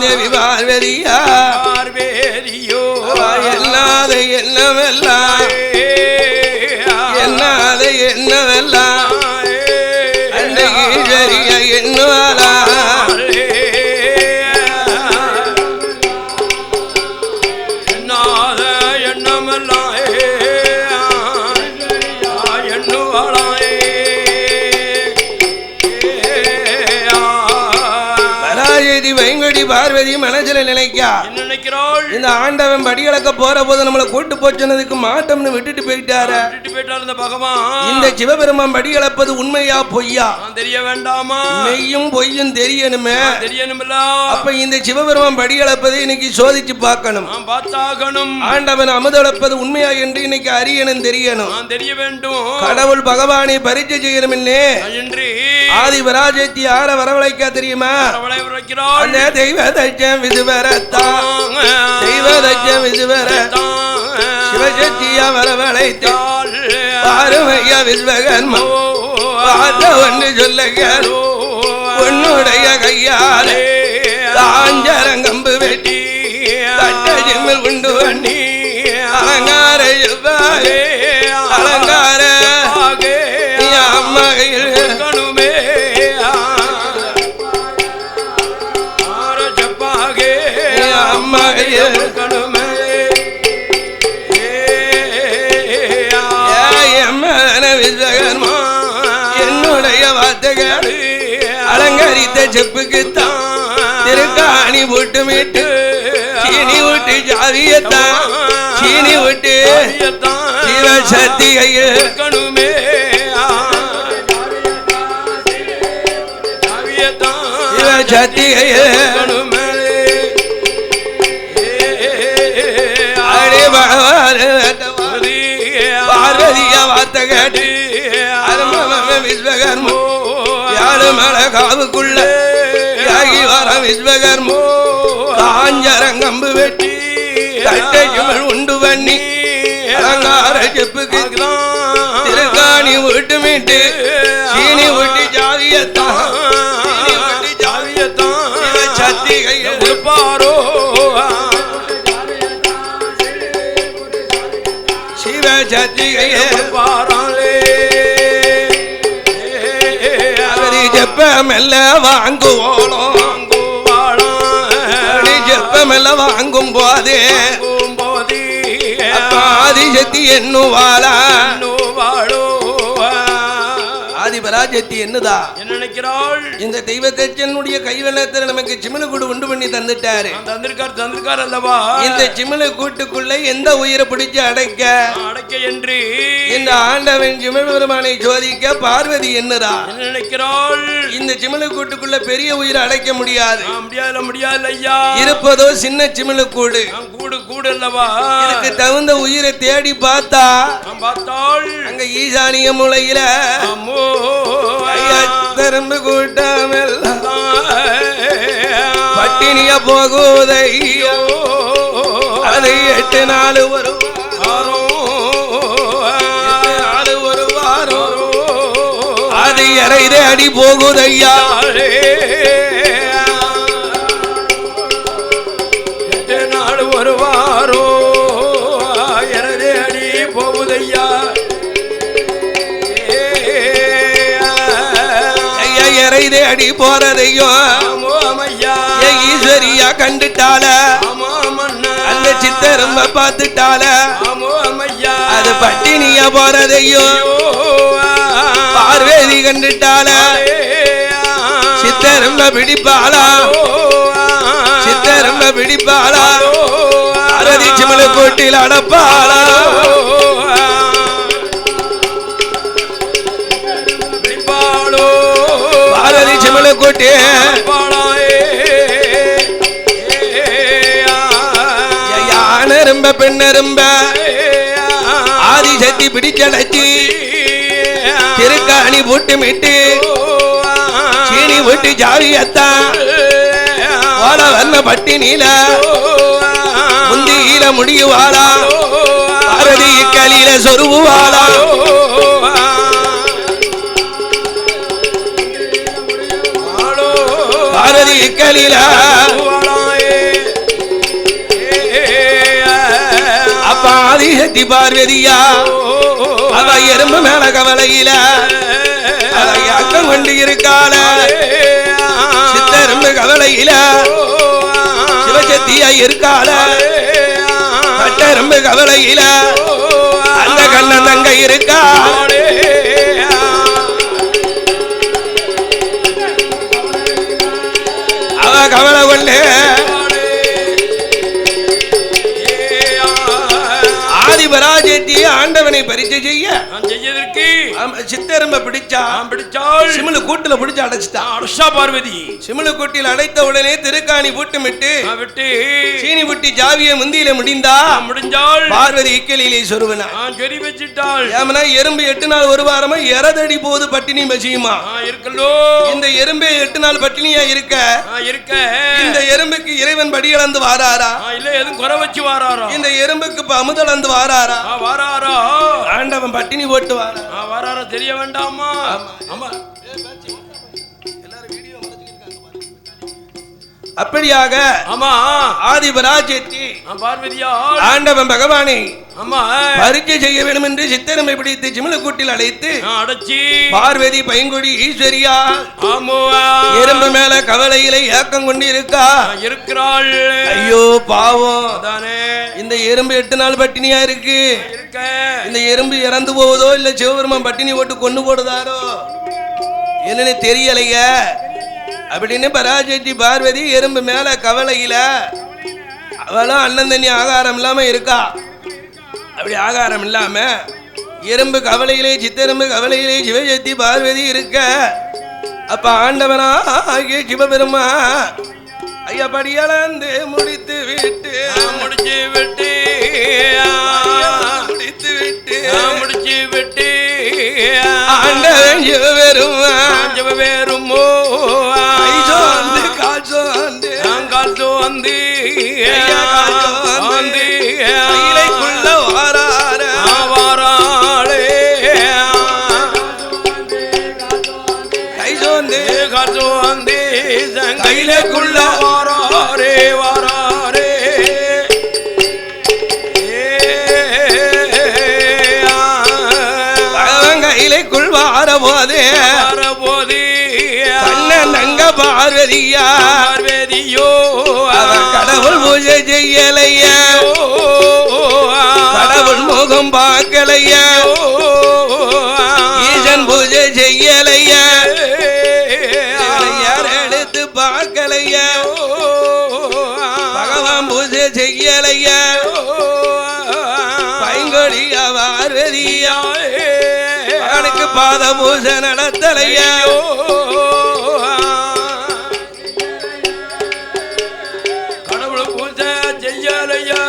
தேவி பார்வதியா பார்வேரியோ என்னாத எண்ணமெல்லாம் என்னாத எண்ணமெல்லாம் அந்த ஈஸ்வரிய எண்ணுவாளா என்னாத எண்ணமெல்லாம் எண்ணுவாளா பராஜதி வைங்கடி பார்வதி மனசுல நினைக்கா நினைக்கிறாள் இந்த ஆண்டவன் படிகளக்க போற போது நம்மளை கூட்டு போச்சுனதுக்கு மாட்டம்னு விட்டுட்டு போயிட்டாரு இந்த பகவான் இந்த சிவபெருமான் படிகளப்பது உண்மையா பொய்யா தெரிய வேண்டாமா மெய்யும் பொய்யும் தெரியணுமே தெரியணும்ல அப்ப இந்த சிவபெருமான் படிகளப்பதை இன்னைக்கு சோதிச்சு பார்க்கணும் பார்த்தாகணும் ஆண்டவன் அமுதளப்பது உண்மையா என்று இன்னைக்கு அறியணும் தெரியணும் தெரிய வேண்டும் கடவுள் பகவானை பரிச்சை செய்யணும் என்று ஆதி பராஜத்தி யார வரவழைக்க தெரியுமா அந்த தெய்வ தச்சம் விதுவரத்தான் தெய்வ தச்சம் விதுவரத்தான் சிவசக்தியா வரவழைத்தாள் பாருமையா விஸ்வகர்மா பார்த்த ஒன்று சொல்லுங்க உன்னுடைய கையாலே தாஞ்சரங்கம்பு வெட்டி தட்ட ஜிம்மில் உண்டு வண்டி அலங்கார அலங்கார அம்மையில் என்னுடைய வார்த்தைகள் அலங்கரித்த செப்புக்குத்தான் திருக்காணி போட்டு மீட்டு சீனி விட்டு ஜாவியத்தான் சீனி விட்டு சிவசக்தி கையில் சிவசக்தி கையில் பார்வதியா வார்த்தை கேட்டு விஸ்வகர்மோ யாழு மலை காவுக்குள்ள யாகி வர விஸ்வகர்மோ காஞ்சரங்கம்பு வெட்டி கட்டைக்குமல் உண்டு பண்ணி அலங்கார செப்புக்கு திருக்காணி விட்டு மீட்டு சீனி விட்டு ஜாவியத்தான் சக்தி கையில் கொடுப்பாரோ ஜெப்பமெல்ல வாங்குவோம் ஜெப்பமெல்ல வாங்கும் போதே ஆதிசக்தி என்னுவாளா ஆதிபராஜக்தி என்னதா என்ன நினைக்கிறாள் இந்த தெய்வத்தச்சனுடைய கைவண்ணத்தில் நமக்கு சிமிழு கூடு உண்டு பண்ணி தந்துட்டாரு தந்திருக்கார் அல்லவா இந்த சிமிழு கூட்டுக்குள்ள எந்த உயிரை பிடிச்சு அடைக்க என்று இந்த ஆண்டவன் சிவபெருமானை சோதிக்க பார்வதி என்னதா என்ன நினைக்கிறாள் இந்த சிமிழு கூட்டுக்குள்ள பெரிய உயிரை அடைக்க முடியாது முடியாது ஐயா இருப்பதோ சின்ன சிமிழு கூடு கூடு அல்லவா இதுக்கு தகுந்த உயிரை தேடி பார்த்தாள் அங்க ஈசானிய மூலையில திரும்ப கூட்டாமல் பட்டினிய போகுதையோ அதை 8 நாள் ஒரு வாரம் அது இறைதே அடி போகுதையா 8 நாள் ஒரு வாரம் இறைதே அடி போகுதையா இறைதே அடி போறதையும் ஈஸ்வரியா கண்டுட்டால அந்த சித்தரம்ப பார்த்துட்டால அது பட்டினியா போறதையும் பார்வதி கண்டுட்டால சித்தரம்ப பிடிப்பாளா சித்தரம்ப பிடிப்பாளா அரதி சிமல கோட்டில் அடப்பாளா பாரதி சிமல கோட்டே யானரும்ப பெண்ணரும்ப ஆதிசக்தி பிடிச்சடைச்சி திருக்காணி போட்டு மிட்டு சீனி போட்டு ஜாவியத்தான் வாழ வந்த பட்டினில முந்தியில முடியுவாளா பாரதி களியில சொருவாளா பாரதி களியில பராஜெட்டி பார்வதியா அவ எறும்பு மேல கவலையில அவ அக்கம் கொண்டு இருக்காள சித்தெரும்பு கவலையில சிவசக்தியா இருக்காள கட்டெரும்பு கவலையில அந்த கண்ணன் தங்க இருக்கா அவ கவலை கொண்டு ஆதிபராஜெட்டி ஆண்டவனை பரிச்சை செய்ய சித்தெரும்ப பிடிச்சாள் சிமிழு கூட்டுல பிடிச்சு அடைச்சிட்டா பார்வதி சிமிழு கூட்டில் அடைத்த உடனே திருக்காணி பூட்டுமிட்டு சீனி புட்டி ஜாவிய முந்தியில முடிஞ்சாள் பார்வதி இக்கலிலே சொருவனா சொறி வச்சிட்டாள் ஏமனா எறும்பு 8 நாள் ஒரு வாரமா இறதடி போது பட்டினி மசியுமா இருக்கலோ இந்த எறும்பே 8 நாள் பட்டினியா இருக்க இந்த எறும்புக்கு இறைவன் படி இழந்து வாராரா இல்ல எதுவும் குறை வச்சு வாராரா இந்த எறும்புக்கு அமுதளந்து வாராரா ஆண்டவன் பட்டினி போட்டு வாராரா தெரிய வேண்டாமா ஆமா அப்படியாக ஆமா ஆதிபராஜெட்டி பார்வதியா ஆண்டவன் பகவானை ஆமா பரிச்சை செய்ய வேண்டும் என்று சித்தரமை பிடித்து சிமிழக்கூட்டில் அழைத்து அடைச்சி பார்வதி பைங்குடி ஈஸ்வரியா எறும்பு மேல கவலையில ஏக்கம் கொண்டு இருக்கிறாள் ஐயோ பாவம் இந்த எறும்பு 8 நாள் பட்டினியா இருக்கு இந்த எறும்பு இறந்து போவதோ இல்ல சிவபெருமான் பட்டினி போட்டு கொண்டு போடுதாரோ என்னன்னு தெரியலைய அப்படின்னு பராஜெட்டி பார்வதி எறும்பு மேல கவலையில அவளும் அண்ணன் தண்ணி ஆகாரம் இல்லாம இருக்கா அப்படி ஆகாரம் இல்லாம எறும்பு கவலையிலே சித்தெரும்பு கவலையிலே சிவசக்தி பார்வதி இருக்க அப்ப ஆண்டவனா ஆகிய சிவபெருமா ஐயா படியளந்து முடித்து விட்டு ஆண்டவன் சிவபெருமோ கையிலுள்ள வாரே வாரே கையிலுள் வார போதே கண்ணன் தங்க பார்வதியா பார்வதியோ கடவுள் பூஜை செய்யலையா கடவுள் முகம் பார்க்கலையா ஈசன் பூஜை செய்யலையா எடுத்து பார்க்கலையா பகவான் பூஜை செய்யலையா பைங்கொடியா பார்வதியா அவனுக்கு பாத பூஜை நடத்தலையா கடவுள் பூஜை செய்யலையா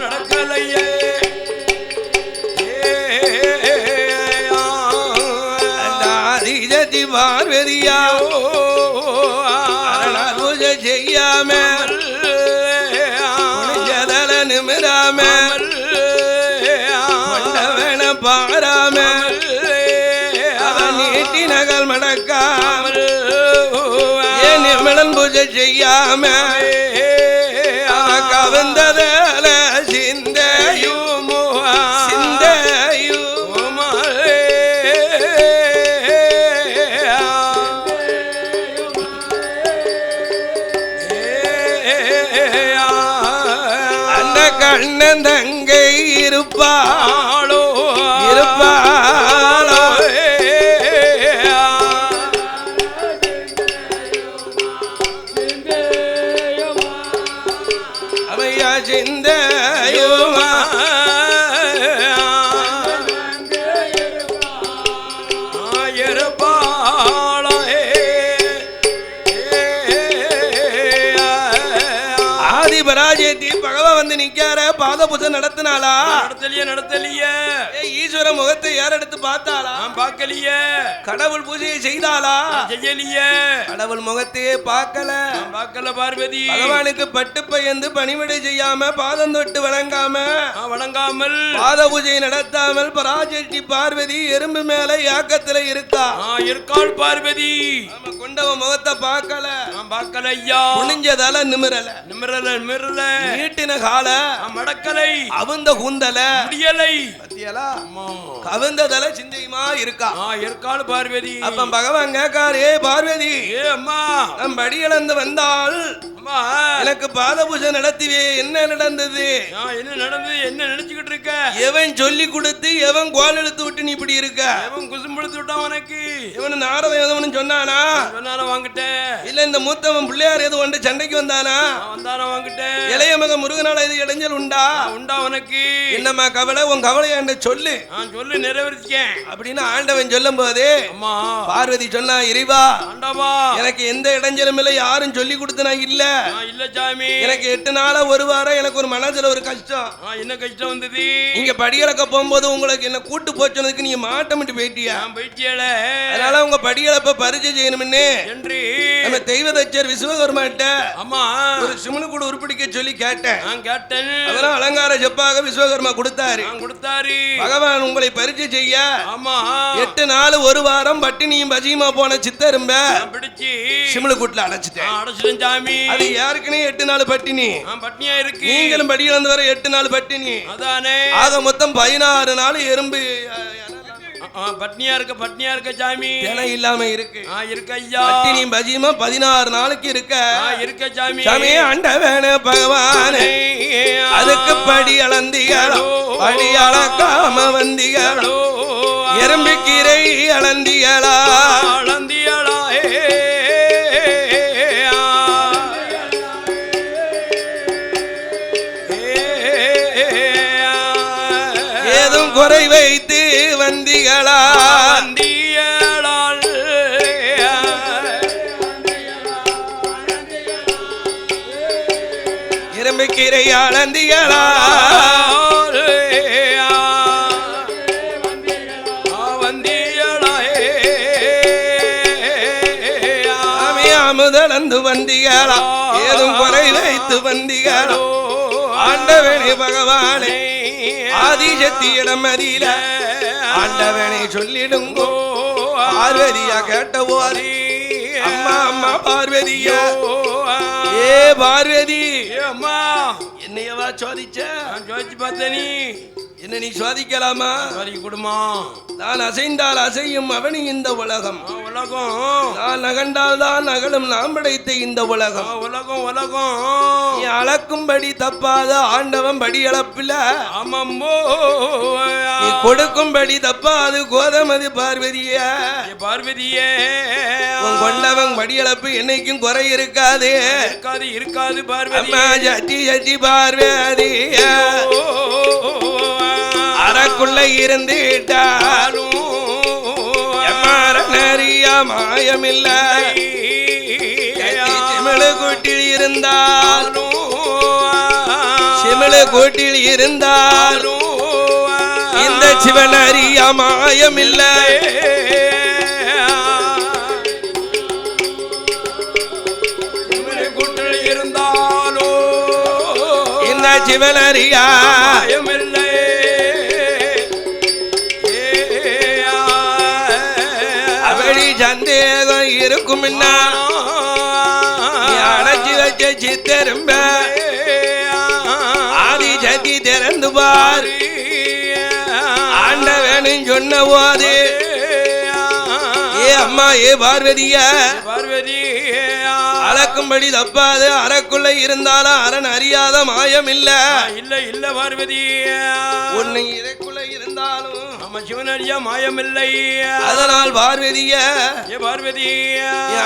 நடக்கலையே ஆதிஜதி பார்வதியா பூஜை செய்யாம நிமிராம பாராம நீட்டி நகல் மடக்காமல் நிமிடம் பூஜை செய்யாம கவர்ந்ததல சிந்தையுமோ சிந்தையுமா அந்த கண்ணன் தங்கை இருப்பாளோ இருப்பாளோ அவையா சிந்தையுமா ஆதிபராஜெட்டி பகவான் வந்து நிக்கார பாத பூஜை நடத்தினாளா நடத்தலையே ஈஸ்வர முகத்தை யார் எடுத்து பார்த்தாளா பார்க்கலையே கடவுள் பூஜையை செய்தாளா செய்யலையே கடவுள் முகத்தையே பார்க்கல பார்வதி பகவானுக்கு பட்டு பயந்து பணிவிடை செய்யாம பாதம் தொட்டு வணங்காமல் பாத பூஜை நடத்தாமல் பராஜெட்டி பார்வதி எறும்பு மேல யாக்கத்துல இருக்காள் பார்வதி கொண்டவ முகத்தை பார்க்கல ஐயா குனிஞ்சதால நிமிரல நீட்டின கால மடக்கலை அவுந்த கூந்தல முடியலை பத்தியலா கவுந்ததல சிந்தையுமா இருக்கா இருக்காள் பார்வதி. அப்ப பகவான் கேட்காரு பார்வதி அம்மா நம் படி இழந்து வந்தால் எனக்கு பாத பூஜை நடத்திவே என்ன நடந்தது என்ன நடந்தது என்ன நினைச்சுக்கிட்டு இருக்க எவன் சொல்லி கொடுத்து எவன் கோல் எழுத்து விட்டு நீ இப்படி இருக்க எவன் குசும்பெடுத்து விட்டான் உனக்கு இவனு நாரத எதவனு சொன்னானா வாங்கிட்டேன் இல்ல இந்த மூத்தவன் பிள்ளையார் எது ஒன்று சண்டைக்கு வந்தானா வாங்கிட்டேன் இளைய மக முருகனால இது இடைஞ்சல் உண்டா உனக்கு என்னம்மா கவலை உன் கவலையை என்ன சொல்லு சொல்லு நிறைவேற்றிக்கேன் அப்படின்னு ஆண்டவன் சொல்லும் போது பார்வதி சொன்னா இறைவா எனக்கு எந்த இடைஞ்சலும் இல்லை யாரும் சொல்லி கொடுத்து நான் இல்ல சாமி எனக்கு 8 நாளா ஒரு வாரம் எனக்கு ஒரு மனசுல ஒரு கஷ்டம் என்ன கஷ்டம் வந்தது நீங்க படியளக்க போகும்போது உங்களுக்கு என்ன கூட்டு போச்சதுக்கு நீங்க மாட்டமிட்டு போயிட்டியா அதனால உங்க படியளப்ப பரிச்சை செய்யணும்னு என்று நம்ம தெய்வதச்சர் விஸ்வகர்மாட்ட ஒரு சிமுனு கூட உருப்பிடிக்க சொல்லி கேட்டேன் அதெல்லாம் அலங்கார செப்பாக விஸ்வகர்மா கொடுத்தாரு பகவான் உங்களை பரிச்சை செய்ய 8 நாள் ஒரு வாரம் பட்டினியும் பசியுமா போன சித்தரும்ப சிமுனு கூட்டுல அடைச்சிட்டேன் சாமி அது யாருக்குனே 8 நாள் பட்டினி பட்டினியா இருக்கு நீங்களும் படி இழந்து வர 8 நாள் பட்டினி அதானே ஆக மொத்தம் 16 நாள் எறும்பு பட்னியா இருக்க சாமி தினம் இல்லாம இருக்கு ஐயா பட்டினி பஜிமா 16 நாளைக்கு இருக்க சாமி சாமி ஆண்டவனே பகவானே அதுக்கு படி அளந்திகளோ படி அளக்காம வந்திகளோ எறும்பு கீரை அளந்திகளா குறை வைத்து வந்திகளா இரும்பு கீரை அளந்திகளா அமுதளந்து வந்திகளா ஏதும் குறை வைத்து வந்திகளோ ஆண்டவனே பகவானே ஆதிசக்தியிடம் அறியில ஆண்டவனை சொல்லிடுங்கோ பார்வதியா கேட்டவோ அம்மா அம்மா பார்வதியா ஏ பார்வதி அம்மா என்னையவா சோதிச்ச சோதிச்சு பார்த்த நீ என்ன நீ சோதிக்கலாமா கொடுமா நான் அசைந்தால் அசையும் அவனி இந்த உலகம் நான் நகண்டால் தான் நகலும் நாம் படைத்த இந்த உலகம் நீ அளக்கும்படி தப்பாத ஆண்டவன் படி அளப்பில நீ கொடுக்கும்படி தப்பாது கோதமது பார்வதியே உன் கொண்டவன் படி அளப்பு என்னைக்கும் குறை இருக்காது பார்வதி ஜட்டி ஜட்டி பார்வதியா அறக்குள்ள இருந்துட்டாலும் நிறைய மாயமில்லை சிமிழு கூட்டில் இருந்தாலும் இந்த சிவன் அறிய மாயமில்லை இந்த சிவன் அறிய மாயமில்லை சந்தேகம் இருக்கும் அடைச்சி வச்ச சித்தரும்ப ஆதி சதி திறந்து பாரு ஆண்டவனும் சொன்ன போது ஏ அம்மா ஏ பார்வதியா அளக்கும்படி தப்பாது அறக்குள்ள இருந்தாலும் அரண் அறியாத மாயம் இல்ல பார்வதி உன்னை இறைக்குள்ள இருந்தாலும் சிவன் அறியா மாயம் இல்லை அதனால் பார்வதிய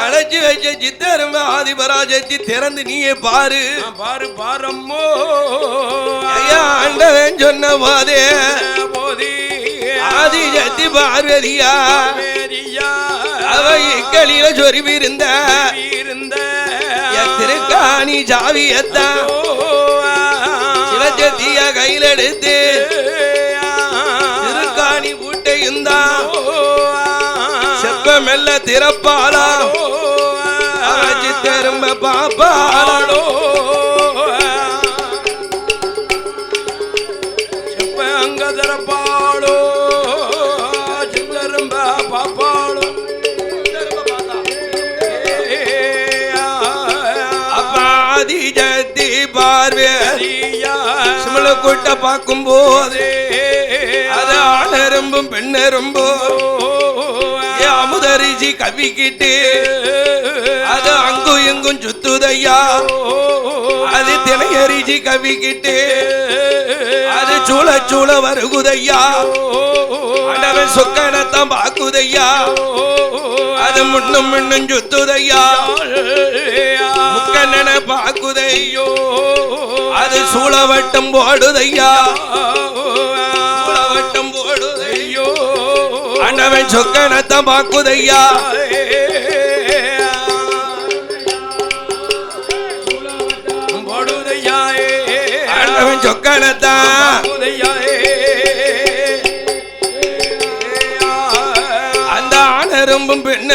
அழைச்சி வச்ச சித்தரும் ஆதிபராஜத்தி திறந்து நீயே பாரு பாரம்மோ ஆண்டவன் சொன்ன போதே ஆதிசக்தி பார்வதியா அவ இக்களில சொருவி இருந்த திருக்காணி ஜாவியத்தான் சிவசக்திய கையில் எடுத்து திருக்காணி பூட்டையும் தான் செப்பமெல்ல திறப்பாளா திரும்ப பாப்பாளோ செப்ப அங்க திறப்பாளோ சித்தரும்ப பாப்பாளோ அப்பாதி ஜத்தி பார்வை சிமிழ கூட்ட பார்க்கும் போது அது ஆணரும்பும் பெண்ணரும்பும் அமுதரிசி கவிக்கிட்டு அது அங்கும் எங்கும் சுத்துதையா அது தினையரிசி கவிக்கிட்டு அது சூழ சூழ வருகுதையா அடவன் சொக்கனத்தான் பாக்குதையா அது முன்னும் முன்னும் சுத்துதையா முக்கண்ணன பாக்குதையோ அது சூழவட்டம் போடுதையா சூழவட்டம் போடுதையோ அண்டவன் சொக்கனத்தான் பாக்குதையா அண்டவன் சொக்கனத்தான் அந்த ஆணரும்பும் பெண்ண